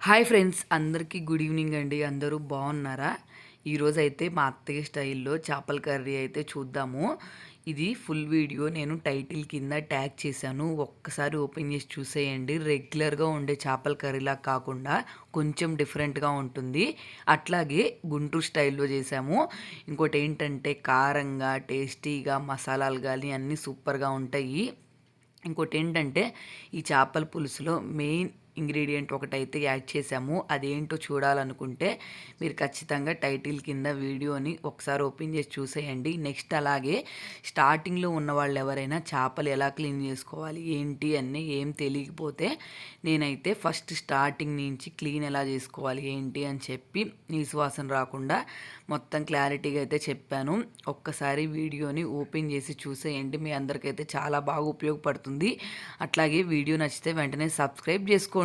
Hi friends, అందరికీ good evening అండి. అందరూ బాగున్నారా? ఈరోజైతే మా అత్తయ్య స్టైల్లో చేపల కర్రీ అయితే చూద్దాము. ఇది ఫుల్ వీడియో నేను టైటిల్ కింద ట్యాగ్ చేశాను. ఒక్కసారి ఓపెన్ చేసి చూసేయండి. రెగ్యులర్గా ఉండే చేపల కర్రీలా కాకుండా కొంచెం డిఫరెంట్గా ఉంటుంది. అట్లాగే గుంటూరు స్టైల్లో చేసాము. ఇంకోటి ఏంటంటే కారంగా టేస్టీగా మసాలాలు కానీ అన్నీ సూపర్గా ఉంటాయి. ఇంకోటి ఏంటంటే ఈ చేపల పులుసులో మెయిన్ ఇంగ్రీడియంట్ ఒకటైతే యాడ్ చేసాము. అదేంటో చూడాలనుకుంటే మీరు ఖచ్చితంగా టైటిల్ కింద వీడియోని ఒకసారి ఓపెన్ చేసి చూసేయండి. నెక్స్ట్ అలాగే స్టార్టింగ్లో ఉన్న వాళ్ళు ఎవరైనా చేపలు ఎలా క్లీన్ చేసుకోవాలి ఏంటి అని ఏం తెలియకపోతే నేనైతే ఫస్ట్ స్టార్టింగ్ నుంచి క్లీన్ ఎలా చేసుకోవాలి ఏంటి అని చెప్పి నీసు వాసన రాకుండా మొత్తం క్లారిటీగా అయితే చెప్పాను. ఒక్కసారి వీడియోని ఓపెన్ చేసి చూసేయండి. మీ అందరికైతే చాలా బాగా ఉపయోగపడుతుంది. అట్లాగే వీడియో నచ్చితే వెంటనే సబ్స్క్రైబ్ చేసుకోండి.